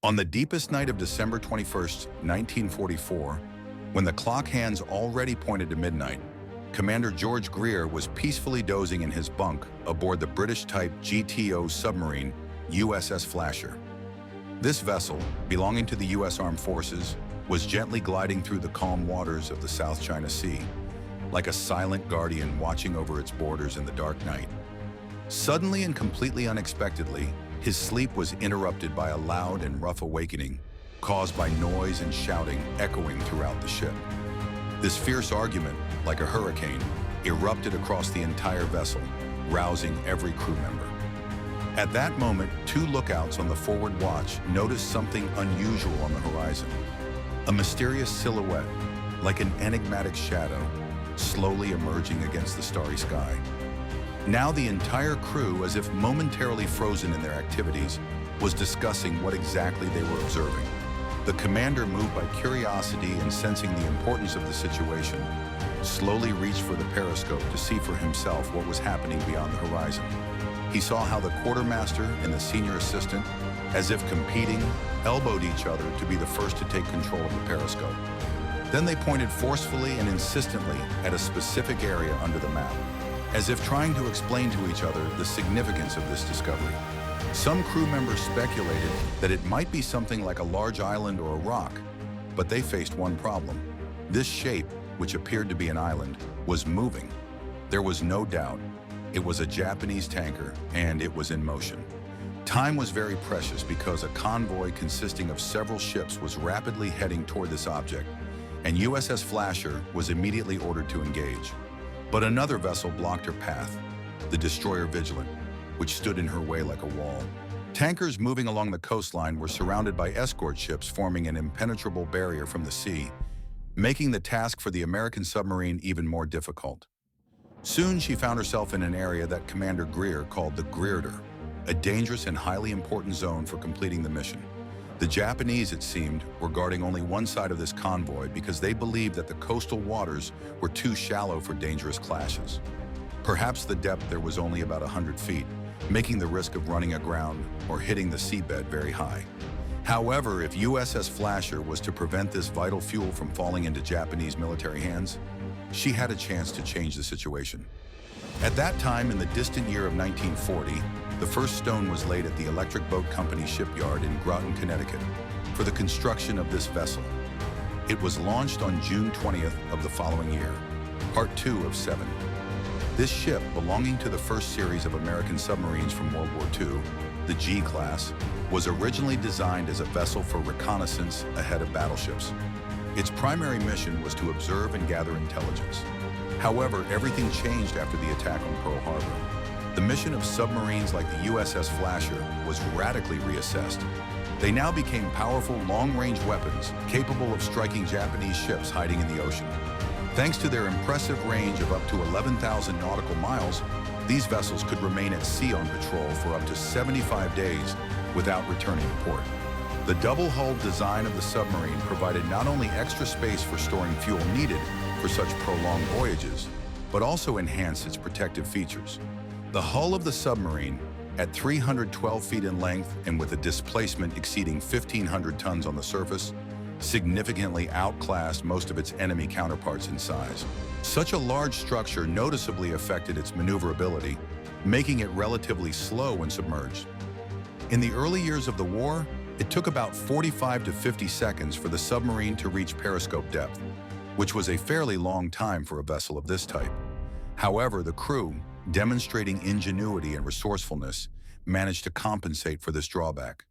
On the deepest night of December 21st, 1944, when the clock hands already pointed to midnight, Commander George Greer was peacefully dozing in his bunk aboard the British-type GTO submarine USS Flasher. This vessel, belonging to the U.S. Armed Forces, was gently gliding through the calm waters of the South China Sea, like a silent guardian watching over its borders in the dark night. Suddenly and completely unexpectedly, his sleep was interrupted by a loud and rough awakening, caused by noise and shouting echoing throughout the ship. This fierce argument, like a hurricane, erupted across the entire vessel, rousing every crew member. At that moment, two lookouts on the forward watch noticed something unusual on the horizon. A mysterious silhouette, like an enigmatic shadow, slowly emerging against the starry sky. Now the entire crew, as if momentarily frozen in their activities, was discussing what exactly they were observing. The commander, moved by curiosity and sensing the importance of the situation, slowly reached for the periscope to see for himself what was happening beyond the horizon. He saw how the quartermaster and the senior assistant, as if competing, elbowed each other to be the first to take control of the periscope. Then they pointed forcefully and insistently at a specific area under the map, as if trying to explain to each other the significance of this discovery. Some crew members speculated that it might be something like a large island or a rock, but they faced one problem. This shape, which appeared to be an island, was moving. There was no doubt. It was a Japanese tanker, and it was in motion. Time was very precious because a convoy consisting of several ships was rapidly heading toward this object, and USS Flasher was immediately ordered to engage. But another vessel blocked her path, the destroyer Vigilant, which stood in her way like a wall. Tankers moving along the coastline were surrounded by escort ships forming an impenetrable barrier from the sea, making the task for the American submarine even more difficult. Soon she found herself in an area that Commander Greer called the Greerder, a dangerous and highly important zone for completing the mission. The Japanese, it seemed, were guarding only one side of this convoy because they believed that the coastal waters were too shallow for dangerous clashes. Perhaps the depth there was only about 100 feet, making the risk of running aground or hitting the seabed very high. However, if USS Flasher was to prevent this vital fuel from falling into Japanese military hands, she had a chance to change the situation. At that time, in the distant year of 1940, the first stone was laid at the Electric Boat Company shipyard in Groton, Connecticut, for the construction of this vessel. It was launched on June 20th of the following year, part 2 of 7. This ship, belonging to the first series of American submarines from World War II, the G-class, was originally designed as a vessel for reconnaissance ahead of battleships. Its primary mission was to observe and gather intelligence. However, everything changed after the attack on Pearl Harbor. The mission of submarines like the USS Flasher was radically reassessed. They now became powerful, long-range weapons capable of striking Japanese ships hiding in the ocean. Thanks to their impressive range of up to 11,000 nautical miles, these vessels could remain at sea on patrol for up to 75 days without returning to port. The double-hulled design of the submarine provided not only extra space for storing fuel needed for such prolonged voyages, but also enhanced its protective features. The hull of the submarine, at 312 feet in length and with a displacement exceeding 1,500 tons on the surface, significantly outclassed most of its enemy counterparts in size. Such a large structure noticeably affected its maneuverability, making it relatively slow when submerged. In the early years of the war, it took about 45 to 50 seconds for the submarine to reach periscope depth, which was a fairly long time for a vessel of this type. However, the crew, demonstrating ingenuity and resourcefulness, managed to compensate for this drawback.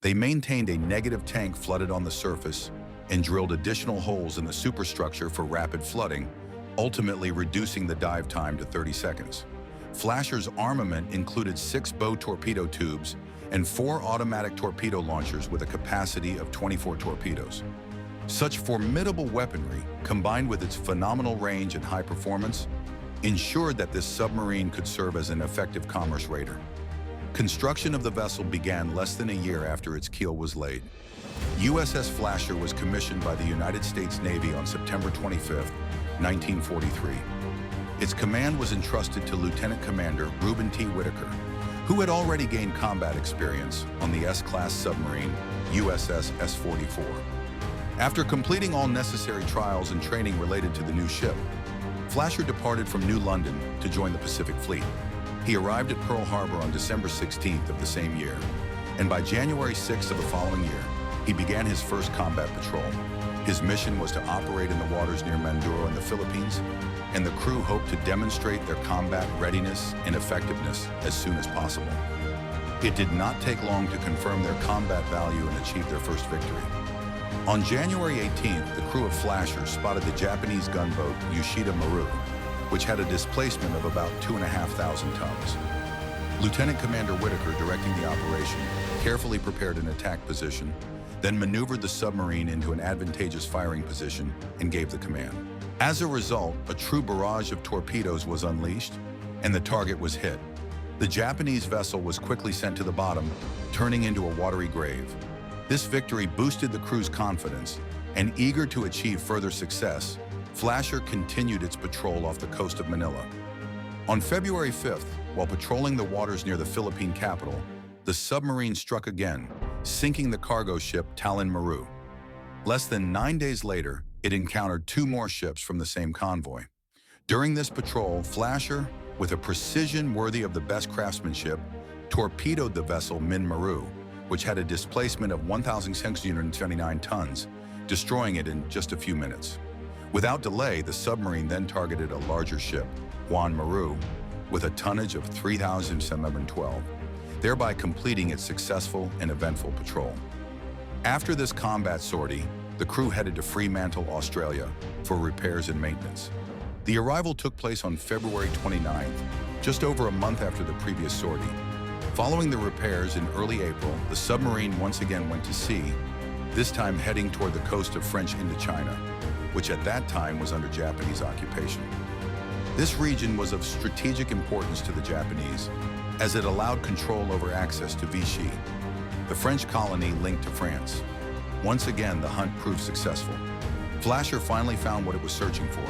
They maintained a negative tank flooded on the surface and drilled additional holes in the superstructure for rapid flooding, ultimately reducing the dive time to 30 seconds. Flasher's armament included 6 bow torpedo tubes and 4 automatic torpedo launchers with a capacity of 24 torpedoes. Such formidable weaponry, combined with its phenomenal range and high performance, ensured that this submarine could serve as an effective commerce raider. Construction of the vessel began less than a year after its keel was laid. USS Flasher was commissioned by the United States Navy on September 25, 1943. Its command was entrusted to Lieutenant Commander Reuben T. Whitaker, who had already gained combat experience on the S-class submarine USS S-44. After completing all necessary trials and training related to the new ship, Flasher departed from New London to join the Pacific Fleet. He arrived at Pearl Harbor on December 16th of the same year, and by January 6th of the following year, he began his first combat patrol. His mission was to operate in the waters near Mindoro in the Philippines, and the crew hoped to demonstrate their combat readiness and effectiveness as soon as possible. It did not take long to confirm their combat value and achieve their first victory. On January 18th, the crew of Flasher spotted the Japanese gunboat Yoshida Maru, which had a displacement of about 2,500 tons. Lieutenant Commander Whitaker, directing the operation, carefully prepared an attack position, then maneuvered the submarine into an advantageous firing position and gave the command. As a result, a true barrage of torpedoes was unleashed, and the target was hit. The Japanese vessel was quickly sent to the bottom, turning into a watery grave. This victory boosted the crew's confidence, and eager to achieve further success, Flasher continued its patrol off the coast of Manila. On February 5th, while patrolling the waters near the Philippine capital, the submarine struck again, sinking the cargo ship Talon Maru. Less than 9 days later, it encountered 2 more ships from the same convoy. During this patrol, Flasher, with a precision worthy of the best craftsmanship, torpedoed the vessel Min Maru, which had a displacement of 1,629 tons, destroying it in just a few minutes. Without delay, the submarine then targeted a larger ship, Juan Maru, with a tonnage of 3,712, thereby completing its successful and eventful patrol. After this combat sortie, the crew headed to Fremantle, Australia, for repairs and maintenance. The arrival took place on February 29th, just over a month after the previous sortie. Following the repairs in early April, the submarine once again went to sea, this time heading toward the coast of French Indochina, which at that time was under Japanese occupation. This region was of strategic importance to the Japanese, as it allowed control over access to Vichy, the French colony linked to France. Once again, the hunt proved successful. Flasher finally found what it was searching for,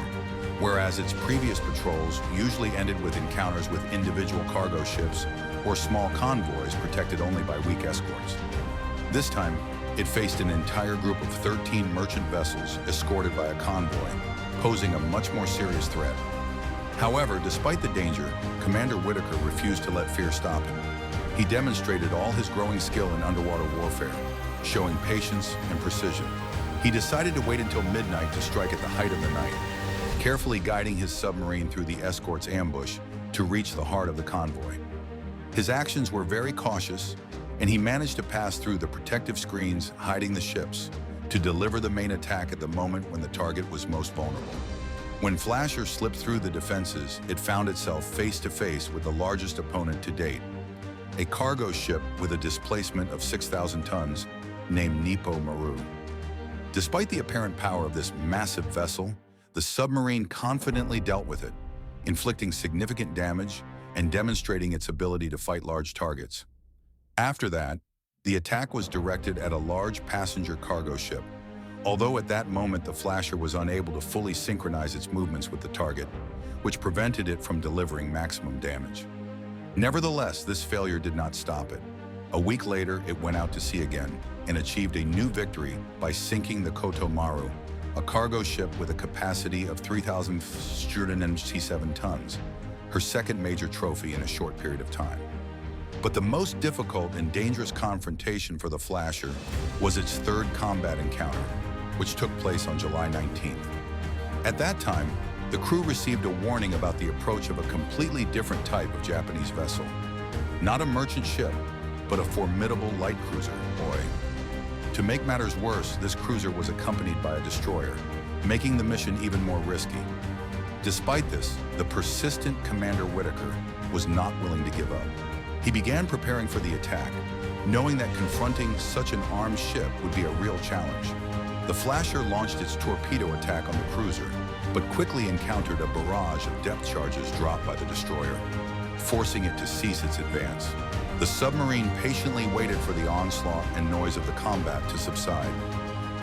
whereas its previous patrols usually ended with encounters with individual cargo ships or small convoys protected only by weak escorts. This time, it faced an entire group of 13 merchant vessels escorted by a convoy, posing a much more serious threat. However, despite the danger, Commander Whitaker refused to let fear stop him. He demonstrated all his growing skill in underwater warfare, showing patience and precision. He decided to wait until midnight to strike at the height of the night, carefully guiding his submarine through the escort's ambush to reach the heart of the convoy. His actions were very cautious, and he managed to pass through the protective screens hiding the ships to deliver the main attack at the moment when the target was most vulnerable. When Flasher slipped through the defenses, it found itself face to face with the largest opponent to date, a cargo ship with a displacement of 6,000 tons named Nipo Maru. Despite the apparent power of this massive vessel, the submarine confidently dealt with it, inflicting significant damage and demonstrating its ability to fight large targets. After that, the attack was directed at a large passenger cargo ship, although at that moment the Flasher was unable to fully synchronize its movements with the target, which prevented it from delivering maximum damage. Nevertheless, this failure did not stop it. A week later, it went out to sea again and achieved a new victory by sinking the Koto Maru, a cargo ship with a capacity of 3,067 tons, her second major trophy in a short period of time. But the most difficult and dangerous confrontation for the Flasher was its third combat encounter, which took place on July 19th. At that time, the crew received a warning about the approach of a completely different type of Japanese vessel. Not a merchant ship, but a formidable light cruiser, boy. To make matters worse, this cruiser was accompanied by a destroyer, making the mission even more risky. Despite this, the persistent Commander Whitaker was not willing to give up. He began preparing for the attack, knowing that confronting such an armed ship would be a real challenge. The Flasher launched its torpedo attack on the cruiser, but quickly encountered a barrage of depth charges dropped by the destroyer, forcing it to cease its advance. The submarine patiently waited for the onslaught and noise of the combat to subside,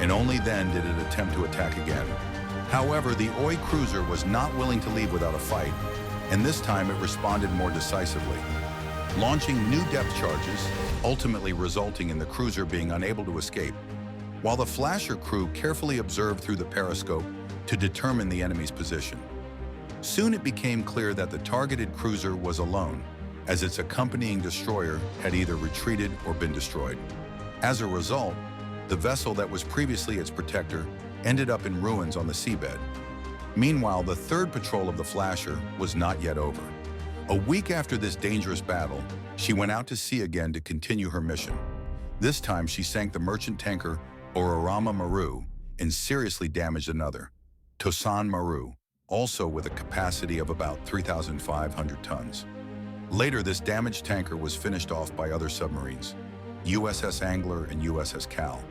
and only then did it attempt to attack again. However, the Oi cruiser was not willing to leave without a fight, and this time it responded more decisively. launching new depth charges, ultimately resulting in the cruiser being unable to escape, while the Flasher crew carefully observed through the periscope to determine the enemy's position. Soon it became clear that the targeted cruiser was alone, as its accompanying destroyer had either retreated or been destroyed. As a result, the vessel that was previously its protector ended up in ruins on the seabed. Meanwhile, the third patrol of the Flasher was not yet over. A week after this dangerous battle, she went out to sea again to continue her mission. This time, she sank the merchant tanker Ororama Maru and seriously damaged another, Tosan Maru, also with a capacity of about 3,500 tons. Later, this damaged tanker was finished off by other submarines, USS Angler and USS Cal.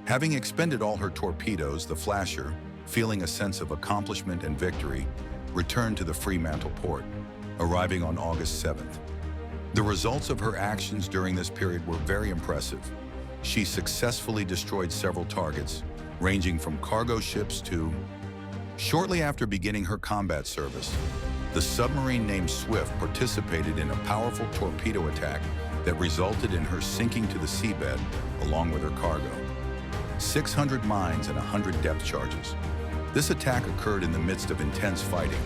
Having expended all her torpedoes, the Flasher, feeling a sense of accomplishment and victory, returned to the Fremantle port, arriving on August 7th. The results of her actions during this period were very impressive. She successfully destroyed several targets, ranging from cargo ships to... Shortly after beginning her combat service, the submarine named Swift participated in a powerful torpedo attack that resulted in her sinking to the seabed along with her cargo. 600 mines and 100 depth charges. This attack occurred in the midst of intense fighting,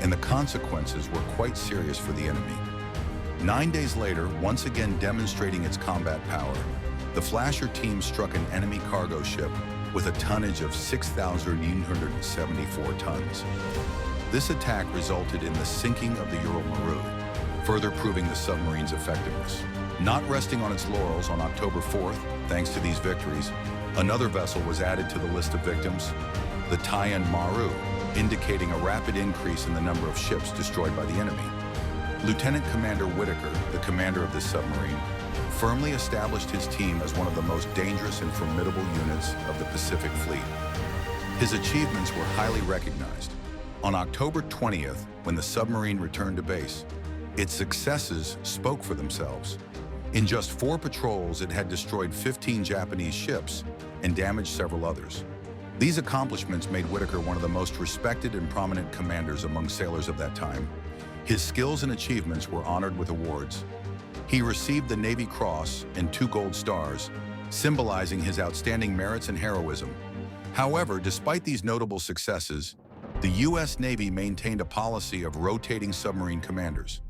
and the consequences were quite serious for the enemy. 9 days later, once again demonstrating its combat power, the Flasher team struck an enemy cargo ship with a tonnage of 6,974 tons. This attack resulted in the sinking of the Ural Maru, further proving the submarine's effectiveness. Not resting on its laurels, on October 4th, thanks to these victories, another vessel was added to the list of victims, the Tayan Maru, indicating a rapid increase in the number of ships destroyed by the enemy. Lieutenant Commander Whitaker, the commander of this submarine, firmly established his team as one of the most dangerous and formidable units of the Pacific Fleet. His achievements were highly recognized. On October 20th, when the submarine returned to base, its successes spoke for themselves. In just 4 patrols, it had destroyed 15 Japanese ships and damaged several others. These accomplishments made Whitaker one of the most respected and prominent commanders among sailors of that time. His skills and achievements were honored with awards. He received the Navy Cross and 2 gold stars, symbolizing his outstanding merits and heroism. However, despite these notable successes, the U.S. Navy maintained a policy of rotating submarine commanders.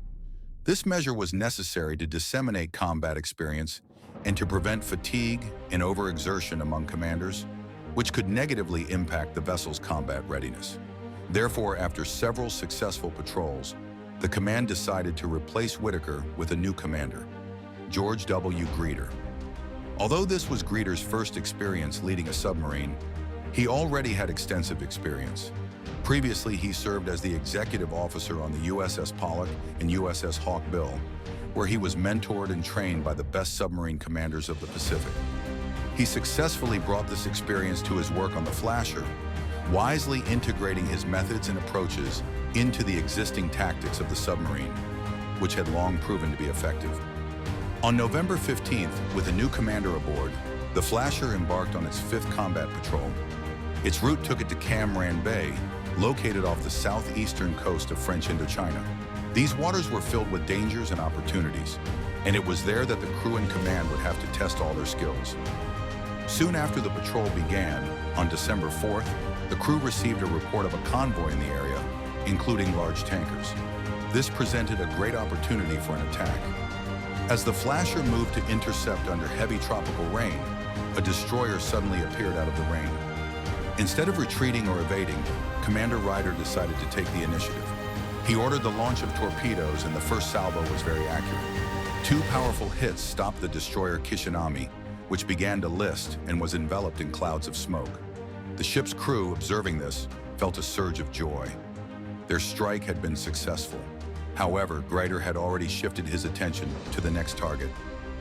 This measure was necessary to disseminate combat experience and to prevent fatigue and overexertion among commanders, which could negatively impact the vessel's combat readiness. Therefore, after several successful patrols, the command decided to replace Whitaker with a new commander, George W. Greeter. Although this was Greeter's first experience leading a submarine, he already had extensive experience. Previously, he served as the executive officer on the USS Pollock and USS Hawk Bill, where he was mentored and trained by the best submarine commanders of the Pacific. He successfully brought this experience to his work on the Flasher, wisely integrating his methods and approaches into the existing tactics of the submarine, which had long proven to be effective. On November 15th, with a new commander aboard, the Flasher embarked on its 5th combat patrol. Its route took it to Cam Ranh Bay, located off the southeastern coast of French Indochina. These waters were filled with dangers and opportunities, and it was there that the crew and command would have to test all their skills. Soon after the patrol began, on December 4th, the crew received a report of a convoy in the area, including large tankers. This presented a great opportunity for an attack. As the Flasher moved to intercept under heavy tropical rain, a destroyer suddenly appeared out of the rain. Instead of retreating or evading, Commander Ryder decided to take the initiative. He ordered the launch of torpedoes, and the first salvo was very accurate. 2 powerful hits stopped the destroyer Kishinami, which began to list and was enveloped in clouds of smoke. The ship's crew, observing this, felt a surge of joy. Their strike had been successful. However, Greater had already shifted his attention to the next target,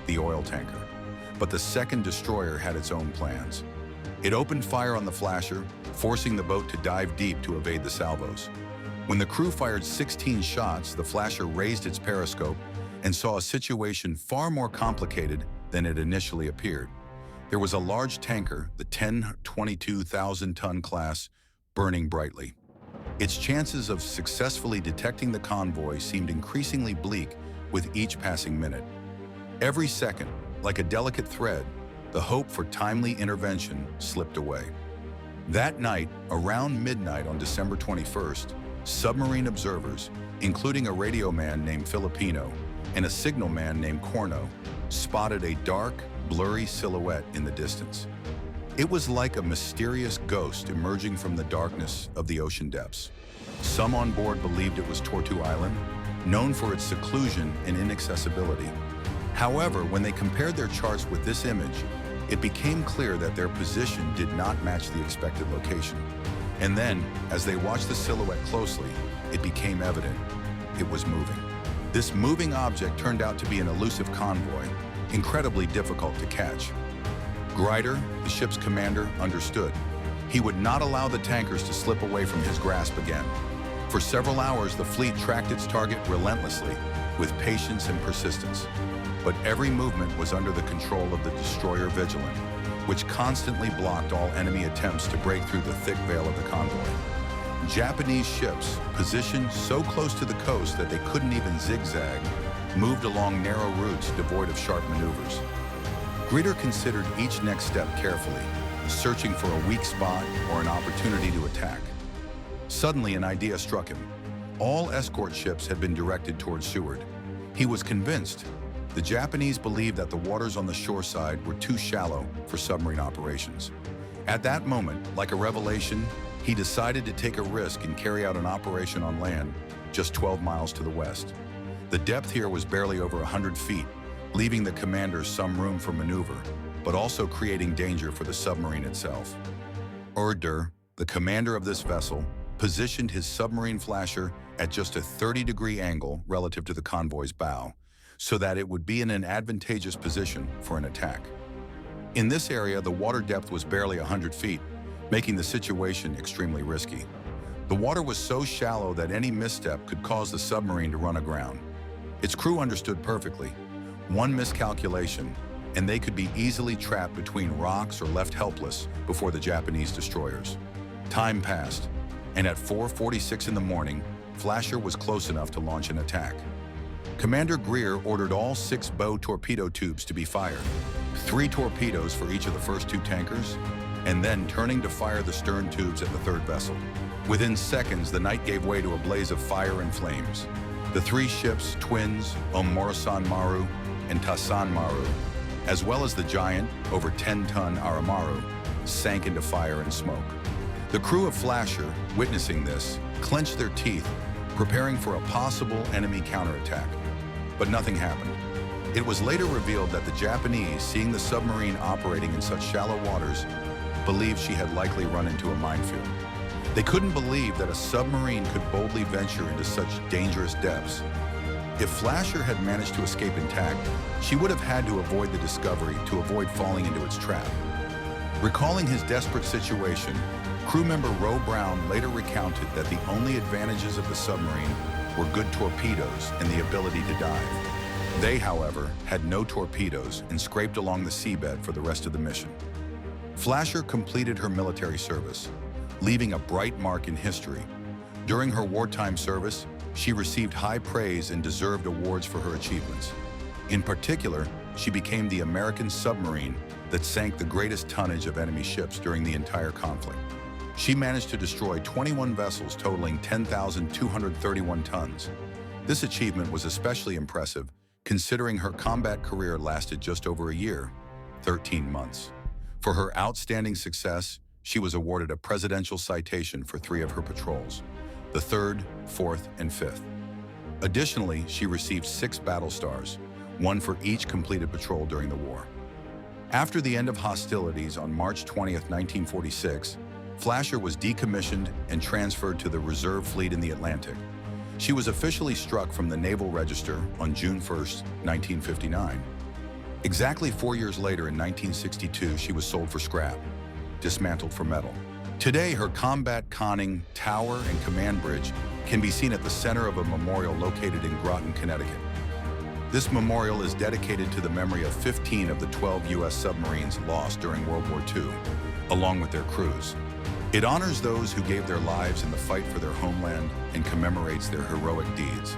the oil tanker. But the second destroyer had its own plans. It opened fire on the Flasher, forcing the boat to dive deep to evade the salvos. When the crew fired 16 shots, the Flasher raised its periscope and saw a situation far more complicated than it initially appeared. There was a large tanker, the 22,000-ton class, burning brightly. Its chances of successfully detecting the convoy seemed increasingly bleak with each passing minute. Every second, like a delicate thread, the hope for timely intervention slipped away. That night, around midnight on December 21st, submarine observers, including a radio man named Filipino and a signal man named Corno, spotted a dark, blurry silhouette in the distance. It was like a mysterious ghost emerging from the darkness of the ocean depths. Some on board believed it was Tortue Island, known for its seclusion and inaccessibility. However, when they compared their charts with this image, it became clear that their position did not match the expected location. And then, as they watched the silhouette closely, it became evident. It was moving. This moving object turned out to be an elusive convoy, incredibly difficult to catch. Grider, the ship's commander, understood. He would not allow the tankers to slip away from his grasp again. For several hours, the fleet tracked its target relentlessly, with patience and persistence. But every movement was under the control of the destroyer Vigilant, which constantly blocked all enemy attempts to break through the thick veil of the convoy. Japanese ships, positioned so close to the coast that they couldn't even zigzag, moved along narrow routes devoid of sharp maneuvers. Grider considered each next step carefully, searching for a weak spot or an opportunity to attack. Suddenly, an idea struck him. All escort ships had been directed towards Seward. He was convinced. The Japanese believed that the waters on the shoreside were too shallow for submarine operations. At that moment, like a revelation, he decided to take a risk and carry out an operation on land just 12 miles to the west. The depth here was barely over 100 feet, leaving the commanders some room for maneuver, but also creating danger for the submarine itself. Urdur, the commander of this vessel, positioned his submarine Flasher at just a 30-degree angle relative to the convoy's bow, so that it would be in an advantageous position for an attack. In this area, the water depth was barely 100 feet, making the situation extremely risky. The water was so shallow that any misstep could cause the submarine to run aground. Its crew understood perfectly. One miscalculation, and they could be easily trapped between rocks or left helpless before the Japanese destroyers. Time passed, and at 4:46 in the morning, Flasher was close enough to launch an attack. Commander Greer ordered all 6 bow torpedo tubes to be fired, 3 torpedoes for each of the first 2 tankers, and then turning to fire the stern tubes at the 3rd vessel. Within seconds, the night gave way to a blaze of fire and flames. The 3 ships, twins, Omorosan Maru and Tasan Maru, as well as the giant, over 10-ton Aramaru, sank into fire and smoke. The crew of Flasher, witnessing this, clenched their teeth, preparing for a possible enemy counterattack. But nothing happened. It was later revealed that the Japanese, seeing the submarine operating in such shallow waters, believed she had likely run into a minefield. They couldn't believe that a submarine could boldly venture into such dangerous depths. If Flasher had managed to escape intact, she would have had to avoid the discovery to avoid falling into its trap. Recalling his desperate situation, crew member Roe Brown later recounted that the only advantages of the submarine were good torpedoes and the ability to dive. They, however, had no torpedoes and scraped along the seabed for the rest of the mission. Flasher completed her military service, leaving a bright mark in history. During her wartime service, she received high praise and deserved awards for her achievements. In particular, she became the American submarine that sank the greatest tonnage of enemy ships during the entire conflict. She managed to destroy 21 vessels totaling 10,231 tons. This achievement was especially impressive considering her combat career lasted just over a year, 13 months. For her outstanding success, she was awarded a presidential citation for 3 of her patrols, the 3rd, 4th, and 5th. Additionally, she received 6 battle stars, 1 for each completed patrol during the war. After the end of hostilities on March 20th, 1946, Flasher was decommissioned and transferred to the reserve fleet in the Atlantic. She was officially struck from the Naval Register on June 1st, 1959. Exactly 4 years later, in 1962, she was sold for scrap, dismantled for metal. Today, her combat conning, tower, and command bridge can be seen at the center of a memorial located in Groton, Connecticut. This memorial is dedicated to the memory of 15 of the 12 U.S. submarines lost during World War II, along with their crews. It honors those who gave their lives in the fight for their homeland and commemorates their heroic deeds.